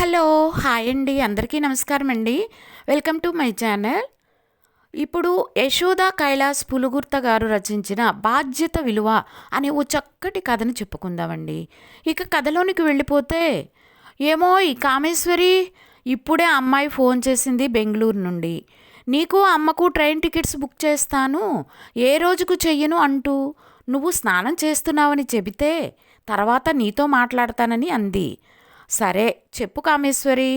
Hello! Hi అండి. అందరికీ నమస్కారం అండి. Welcome to my channel. ఇప్పుడు యశోద కైలాస్ పులుగుర్త గారు రచించిన 'బాధ్యత విలువ' అనే ఓ చక్కటి కథను చెప్పుకుందామండి. ఇక కథలోనికి వెళ్ళిపోతే, ఏమోయ్ కామేశ్వరి, ఇప్పుడే అమ్మాయి ఫోన్ చేసింది బెంగుళూరు నుండి. నీకు అమ్మకు ట్రైన్ టికెట్స్ బుక్ చేస్తాను, ఏ రోజుకు చెయ్యను అంటూ నువ్వు స్నానం చేస్తున్నావని చెబితే తర్వాత నీతో మాట్లాడతానని అంది. సరే చెప్పు కామేశ్వరి,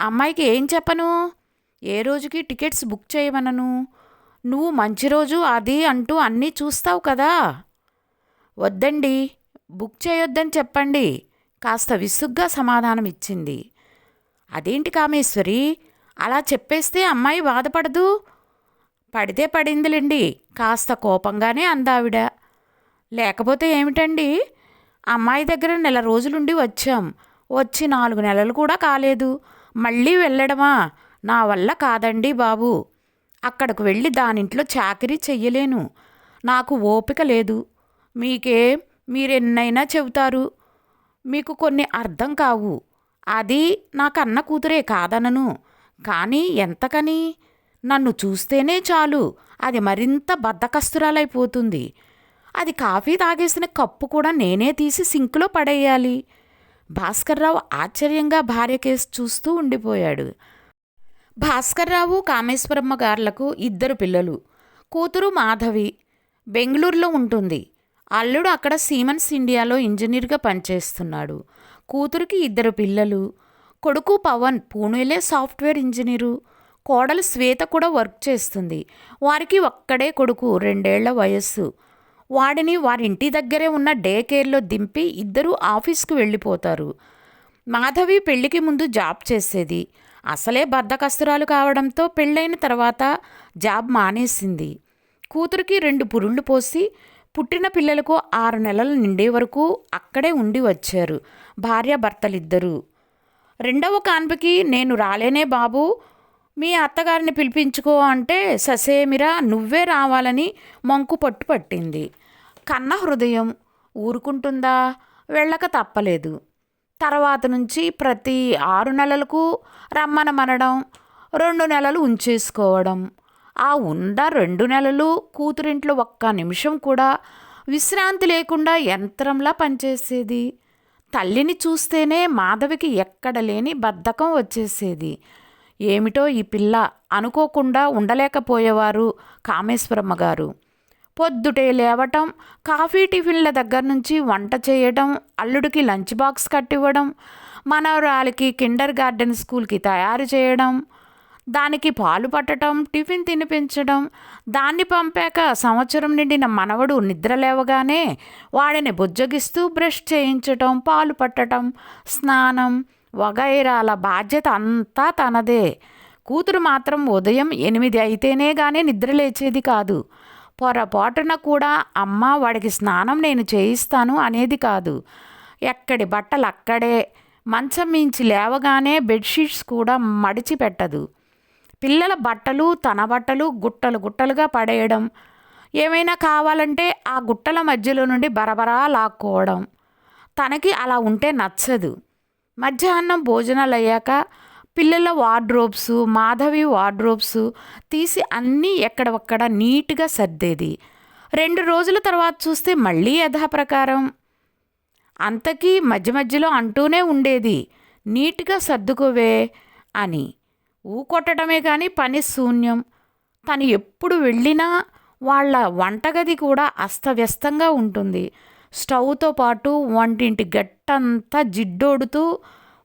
అమ్మాయికి ఏం చెప్పను? ఏ రోజుకి టికెట్స్ బుక్ చేయమనను? నువ్వు మంచి రోజు అది అంటూ అన్నీ చూస్తావు కదా. వద్దండి, బుక్ చేయొద్దని చెప్పండి, కాస్త విసుగ్గా సమాధానం ఇచ్చింది. అదేంటి కామేశ్వరి, అలా చెప్పేస్తే అమ్మాయి బాధపడదు? పడితే పడిందిలేండి, కాస్త కోపంగానే అందావిడ. లేకపోతే ఏమిటండి, అమ్మాయి దగ్గర నెల రోజులుండి వచ్చాం, వచ్చి 4 నెలలు కూడా కాలేదు, మళ్ళీ వెళ్ళడమా? నా వల్ల కాదండి బాబు. అక్కడకు వెళ్ళి దానింట్లో చాకరీ చెయ్యలేను, నాకు ఓపిక లేదు. మీరెన్నైనా చెబుతారు, మీకు కొన్ని అర్థం కావు. అది నా కన్న కూతురే కాదనను, కానీ ఎంతకని? నన్ను చూస్తేనే చాలు అది మరింత బద్ధకస్తురాలైపోతుంది. అది కాఫీ తాగేసిన కప్పు కూడా నేనే తీసి సింకులో పడేయాలి. భాస్కర్రావు ఆశ్చర్యంగా భార్య కేసు చూస్తూ ఉండిపోయాడు. భాస్కర్రావు కామేశ్వరమ్మ గార్లకు 2 పిల్లలు. కూతురు మాధవి బెంగళూరులో ఉంటుంది. అల్లుడు అక్కడ సీమెన్స్ ఇండియాలో ఇంజనీర్గా పనిచేస్తున్నాడు. కూతురికి 2 పిల్లలు. కొడుకు పవన్ పూణేలో సాఫ్ట్వేర్ ఇంజనీరు. కోడలు శ్వేత కూడా వర్క్ చేస్తుంది. వారికి ఒక్కడే కొడుకు, 2 ఏళ్ల వయస్సు. వాడిని వారింటి దగ్గరే ఉన్న డే కేర్లో దింపి ఇద్దరూ ఆఫీస్కు వెళ్ళిపోతారు. మాధవి పెళ్లికి ముందు జాబ్ చేసేది. అసలే బద్ధకస్తురాలు కావడంతో పెళ్ళైన తర్వాత జాబ్ మానేసింది. కూతురికి 2 పురుళ్ళు పోసి పుట్టిన పిల్లలకు 6 నెలలు నిండే వరకు అక్కడే ఉండి వచ్చారు భార్యాభర్తలిద్దరూ. 2వ కాన్పుకి నేను రాలేనే బాబు, మీ అత్తగారిని పిలిపించుకో అంటే ససేమిరా నువ్వే రావాలని మంకు పట్టింది. కన్న హృదయం ఊరుకుంటుందా? వెళ్ళక తప్పలేదు. తర్వాత నుంచి ప్రతి 6 నెలలకు రమ్మనమనడం, 2 నెలలు ఉంచేసుకోవడం. ఆ ఉన్న 2 నెలలు కూతురింట్లో ఒక్క నిమిషం కూడా విశ్రాంతి లేకుండా యంత్రంలా పనిచేసేది. తల్లిని చూస్తేనే మాధవికి ఎక్కడ లేని బద్ధకం వచ్చేసేది. ఏమిటో ఈ పిల్ల అనుకోకుండా ఉండలేకపోయేవారు కామేశ్వరమ్మ గారు. పొద్దుటే లేవటం, కాఫీ టిఫిన్ల దగ్గర నుంచి వంట చేయడం, అల్లుడికి లంచ్ బాక్స్ కట్టివ్వడం, మనవరాలికి కిండర్ గార్డెన్ స్కూల్కి తయారు చేయడం, దానికి పాలు పట్టడం, టిఫిన్ తినిపించడం, దాన్ని పంపాక సంవత్సరం నిండిన మనవడు నిద్ర లేవగానే వాడిని బుజ్జగిస్తూ బ్రష్ చేయించటం, పాలు పట్టడం, స్నానం వగైరాల బాధ్యత అంతా తనదే. కూతురు మాత్రం ఉదయం 8 అయితేనే గానీ నిద్ర లేచేది కాదు. పొరపాటున కూడా అమ్మ వాడికి స్నానం నేను చేయిస్తాను అనేది కాదు. ఎక్కడి బట్టలు అక్కడే, మంచం మించి లేవగానే బెడ్షీట్స్ కూడా మడిచి పెట్టదు. పిల్లల బట్టలు తన బట్టలు గుట్టలు గుట్టలుగా పడేయడం, ఏమైనా కావాలంటే ఆ గుట్టల మధ్యలో నుండి బరబరా లాక్కోవడం. తనకి అలా ఉంటే నచ్చదు. మధ్యాహ్నం భోజనాలు అయ్యాక పిల్లల వార్డ్రోబ్స్, మాధవి వార్డ్రోబ్స్ తీసి అన్నీ ఎక్కడొక్కడ నీట్గా సర్దేది. 2 రోజుల తర్వాత చూస్తే మళ్ళీ యథాప్రకారం. అంతకీ మధ్య మధ్యలో అంటూనే ఉండేది, నీట్గా సర్దుకోవే అని. ఊకొట్టడమే కానీ పని శూన్యం. తను ఎప్పుడు వెళ్ళినా వాళ్ళ వంటగది కూడా అస్తవ్యస్తంగా ఉంటుంది. స్టవ్తో పాటు వంటింటి గట్టంతా జిడ్డోడుతూ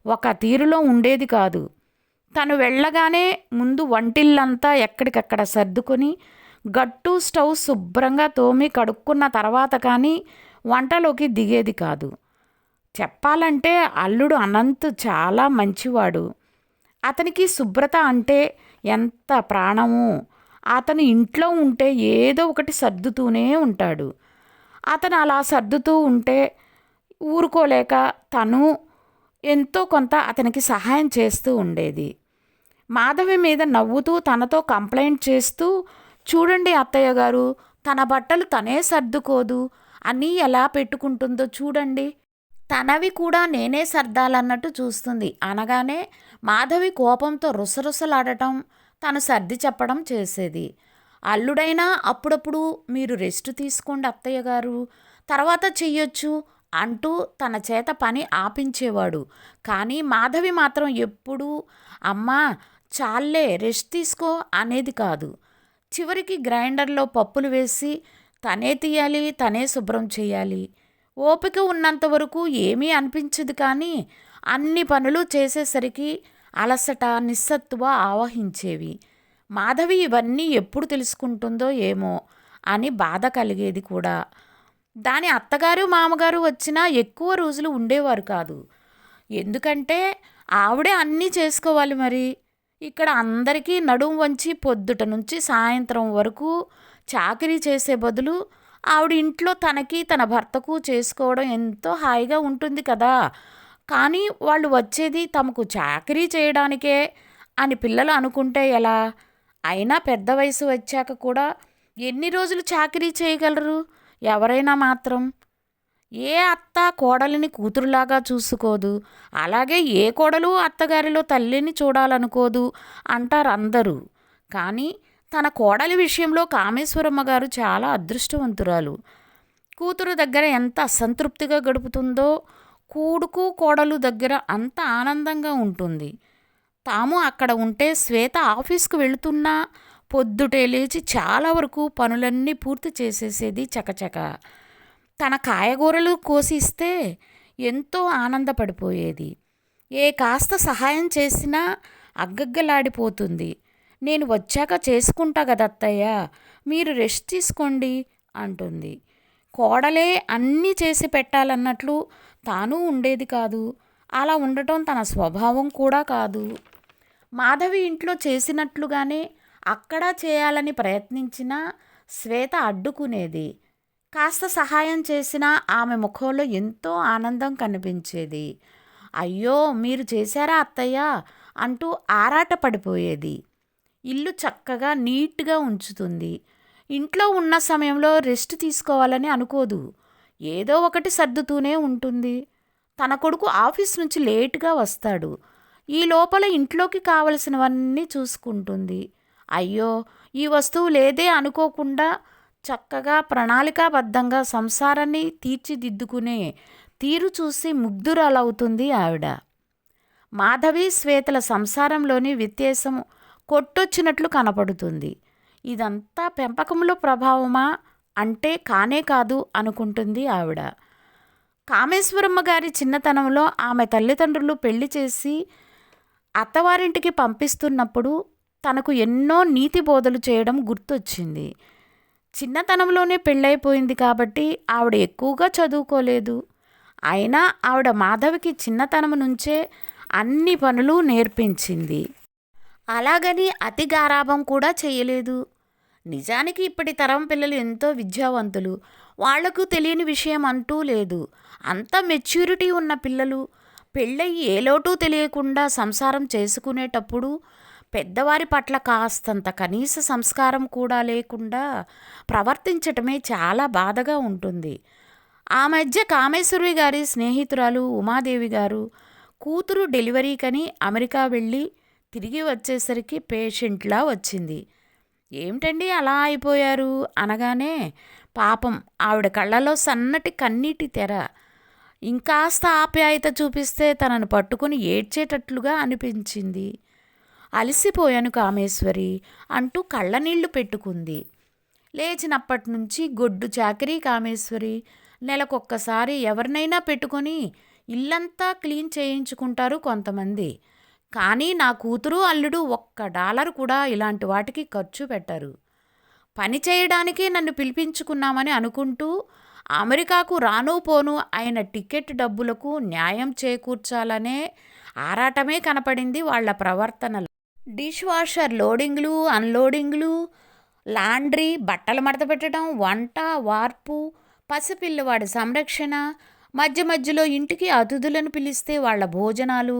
ఒక తీరులో ఉండేది కాదు. తను వెళ్ళగానే ముందు వంటిల్లంతా ఎక్కడికక్కడ సర్దుకొని గట్టు స్టవ్ శుభ్రంగా తోమి కడుక్కున్న తర్వాత కానీ వంటలోకి దిగేది కాదు. చెప్పాలంటే అల్లుడు అనంత్ చాలా మంచివాడు. అతనికి శుభ్రత అంటే ఎంత ప్రాణమో. అతను ఇంట్లో ఉంటే ఏదో ఒకటి సర్దుతూనే ఉంటాడు. అతను అలా సర్దుతూ ఉంటే ఊరుకోలేక తను ఎంతో కొంత అతనికి సహాయం చేస్తూ ఉండేది. మాధవి మీద నవ్వుతూ తనతో కంప్లైంట్ చేస్తూ, చూడండి అత్తయ్య గారు, తన బట్టలు తనే సర్దుకోదు, అన్నీ ఎలా పెట్టుకుంటుందో చూడండి, తనవి కూడా నేనే సర్దాలన్నట్టు చూస్తుంది. అనగానే మాధవి కోపంతో రుసరుసలాడటం, తను సర్ది చెప్పడం చేసేది. అల్లుడైనా అప్పుడప్పుడు మీరు రెస్ట్ తీసుకోండి అత్తయ్య గారు, తర్వాత చెయ్యొచ్చు అంటూ తన చేత పని ఆపించేవాడు. కానీ మాధవి మాత్రం ఎప్పుడూ అమ్మా చాల్లే రెస్ట్ తీసుకో అనేది కాదు. చివరికి గ్రైండర్లో పప్పులు వేసి తనే తీయాలి, తనే శుభ్రం చేయాలి. ఓపిక ఉన్నంత వరకు ఏమీ అనిపించదు, కానీ అన్ని పనులు చేసేసరికి అలసట, నిస్సత్తువ ఆవహించేవి. మాధవి ఇవన్నీ ఎప్పుడు తెలుసుకుంటుందో ఏమో అని బాధ కలిగేది కూడా. దాని అత్తగారు మామగారు వచ్చినా ఎక్కువ రోజులు ఉండేవారు కాదు. ఎందుకంటే ఆవిడే అన్నీ చేసుకోవాలి మరి. ఇక్కడ అందరికీ నడుం వంచి పొద్దుట నుంచి సాయంత్రం వరకు చాకరీ చేసే బదులు ఆవిడ ఇంట్లో తనకి తన భర్తకు చేసుకోవడం ఎంతో హాయిగా ఉంటుంది కదా. కానీ వాళ్ళు వచ్చేది తమకు చాకరీ చేయడానికే అని పిల్లలు అనుకుంటే ఎలా? అయినా పెద్ద వయసు వచ్చాక కూడా ఎన్ని రోజులు చాకరీ చేయగలరు ఎవరైనా మాత్రం? ఏ అత్త కోడలిని కూతురులాగా చూసుకోదు, అలాగే ఏ కోడలు అత్తగారిలో తల్లిని చూడాలనుకోదు అంటారు అందరూ. కానీ తన కోడలి విషయంలో కామేశ్వరమ్మ గారు చాలా అదృష్టవంతురాలు. కూతురు దగ్గర ఎంత అసంతృప్తిగా గడుపుతుందో కూడుకు కోడలు దగ్గర అంత ఆనందంగా ఉంటుంది. తాము అక్కడ ఉంటే శ్వేత ఆఫీస్కు వెళుతున్నా పొద్దుటే లేచి చాలా వరకు పనులన్నీ పూర్తి చేసేసేది చకచక. తన కాయగూరలు కోసి ఇస్తే ఎంతో ఆనందపడిపోయేది. ఏ కాస్త సహాయం చేసినా అగ్గగ్గలాడిపోతుంది. నేను వచ్చాక చేసుకుంటా కదత్తయ్య, మీరు రెస్ట్ తీసుకోండి అంటుంది. కోడలే అన్నీ చేసి పెట్టాలన్నట్లు తాను ఉండేది కాదు. అలా ఉండటం తన స్వభావం కూడా కాదు. మాధవి ఇంట్లో చేసినట్లుగానే అక్కడ చేయాలని ప్రయత్నించినా శ్వేత అడ్డుకునేది. కాస్త సహాయం చేసినా ఆమె ముఖంలో ఎంతో ఆనందం కనిపించేది. అయ్యో మీరు చేశారా అత్తయ్య అంటూ ఆరాటపడిపోయేది. ఇల్లు చక్కగా నీట్గా ఉంచుతుంది. ఇంట్లో ఉన్న సమయంలో రెస్ట్ తీసుకోవాలని అనుకోదు. ఏదో ఒకటి సర్దుతూనే ఉంటుంది. తన కొడుకు ఆఫీస్ నుంచి లేటుగా వస్తాడు. ఈ లోపల ఇంట్లోకి కావలసినవన్నీ చూసుకుంటుంది. అయ్యో ఈ వస్తువు లేదే అనుకోకుండా చక్కగా ప్రణాళికాబద్ధంగా సంసారాన్ని తీర్చిదిద్దుకునే తీరు చూసి ముగ్ధురాలవుతుంది ఆవిడ. మాధవి శ్వేతల సంసారంలోని వ్యత్యాసం కొట్టొచ్చినట్లు కనపడుతుంది. ఇదంతా పెంపకంలో ప్రభావమా అంటే కానే కాదు అనుకుంటుంది ఆవిడ. కామేశ్వరమ్మ గారి చిన్నతనంలో ఆమె తల్లిదండ్రులు పెళ్లి చేసి అత్తవారింటికి పంపిస్తున్నప్పుడు తనకు ఎన్నో నీతి బోధలు చేయడం గుర్తొచ్చింది. చిన్నతనంలోనే పెళ్ళైపోయింది కాబట్టి ఆవిడ ఎక్కువగా చదువుకోలేదు. అయినా ఆవిడ మాధవికి చిన్నతనం నుంచే అన్ని పనులు నేర్పించింది. అలాగని అతి గారాబం కూడా చేయలేదు. నిజానికి ఇప్పటి తరం పిల్లలు ఎంతో విద్యావంతులు. వాళ్లకు తెలియని విషయం అంటూ లేదు. అంత మెచ్యూరిటీ ఉన్న పిల్లలు పెళ్ళయి ఏ లోటు తెలియకుండా సంసారం చేసుకునేటప్పుడు పెద్దవారి పట్ల కాస్తంత కనీస సంస్కారం కూడా లేకుండా ప్రవర్తించటమే చాలా బాధగా ఉంటుంది. ఆ మధ్య కామేశ్వరి గారి స్నేహితురాలు ఉమాదేవి గారు కూతురు డెలివరీకని అమెరికా వెళ్ళి తిరిగి వచ్చేసరికి పేషెంట్లా వచ్చింది. ఏమిటండి అలా అయిపోయారు అనగానే పాపం ఆవిడ కళ్ళలో సన్నటి కన్నీటి తెర. ఇంకాస్త ఆప్యాయత చూపిస్తే తనను పట్టుకుని ఏడ్చేటట్లుగా అనిపించింది. అలసిపోయాను కామేశ్వరి అంటూ కళ్ళనీళ్లు పెట్టుకుంది. లేచినప్పటి నుంచి గొడ్డు చాకరీ కామేశ్వరి. నెలకొక్కసారి ఎవరినైనా పెట్టుకొని ఇల్లంతా క్లీన్ చేయించుకుంటారు కొంతమంది. కానీ నా కూతురు అల్లుడు $1 కూడా ఇలాంటి వాటికి ఖర్చు పెట్టరు. పని చేయడానికే నన్ను పిలిపించుకున్నామని అనుకుంటూ అమెరికాకు రాను పోను అయిన టికెట్ డబ్బులకు న్యాయం చేకూర్చాలనే ఆరాటమే కనపడింది వాళ్ల ప్రవర్తనలో. డిష్ వాషర్ లోడింగ్లు, అన్లోడింగ్లు, లాండ్రీ, బట్టలు మడతపెట్టడం, వంట, వార్పు, పసిపిల్లవాడి సంరక్షణ, మధ్య మధ్యలో ఇంటికి అతిథులను పిలిస్తే వాళ్ల భోజనాలు,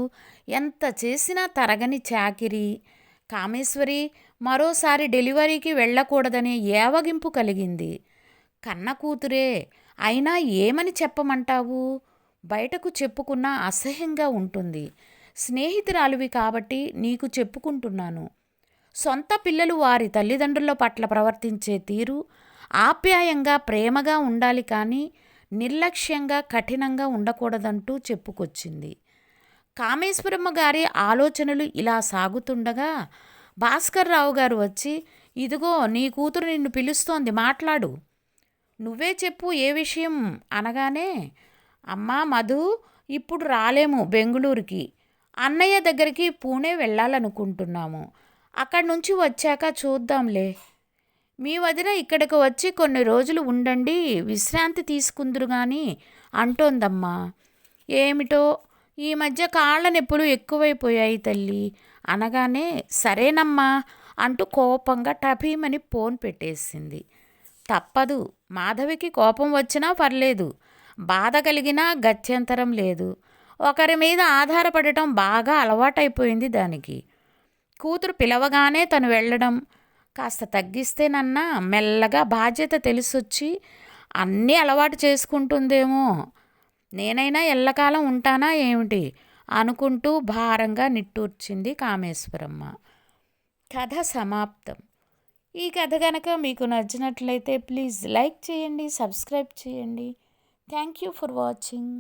ఎంత చేసినా తరగని చాకిరీ. కామేశ్వరి మరోసారి డెలివరీకి వెళ్ళకూడదనే ఏవగింపు కలిగింది. కన్న కూతురే అయినా ఏమని చెప్పమంటావు? బయటకు చెప్పుకున్నా అసహ్యంగా ఉంటుంది. స్నేహితురాలివి కాబట్టి నీకు చెప్పుకుంటున్నాను. సొంత పిల్లలు వారి తల్లిదండ్రుల పట్ల ప్రవర్తించే తీరు ఆప్యాయంగా ప్రేమగా ఉండాలి కానీ నిర్లక్ష్యంగా కఠినంగా ఉండకూడదంటూ చెప్పుకొచ్చింది. కామేశ్వరమ్మ గారి ఆలోచనలు ఇలా సాగుతుండగా భాస్కర్రావు గారు వచ్చి, ఇదిగో నీ కూతురు నిన్ను పిలుస్తోంది, మాట్లాడు, నువ్వే చెప్పు ఏ విషయం అనగానే, అమ్మా మధు, ఇప్పుడు రాలేము బెంగుళూరుకి, అన్నయ్య దగ్గరికి పూణే వెళ్ళాలనుకుంటున్నాము, అక్కడి నుంచి వచ్చాక చూద్దాంలే, మీ వదిన ఇక్కడికి వచ్చి కొన్ని రోజులు ఉండండి, విశ్రాంతి తీసుకుందురు కానీ అంటోందమ్మా. ఏమిటో ఈ మధ్య కాళ్ళ నొప్పులు ఎక్కువైపోయాయి తల్లి అనగానే, సరేనమ్మా అంటూ కోపంగా టపీమని ఫోన్ పెట్టేసింది. తప్పదు, మాధవికి కోపం వచ్చినా పర్లేదు, బాధ కలిగినా గత్యంతరం లేదు. ఒకరి మీద ఆధారపడటం బాగా అలవాటైపోయింది దానికి. కూతురు పిలవగానే తను వెళ్ళడం కాస్త తగ్గిస్తేనన్నా మెల్లగా బాధ్యత తెలిసొచ్చి అన్నీ అలవాటు చేసుకుంటుందేమో. నేనైనా ఎల్లకాలం ఉంటానా ఏమిటి అనుకుంటూ భారంగా నిట్టూర్చింది కామేశ్వరమ్మ. కథ సమాప్తం. ఈ కథ కనుక మీకు నచ్చినట్లయితే ప్లీజ్ లైక్ చేయండి, సబ్స్క్రైబ్ చేయండి. Thank you for watching.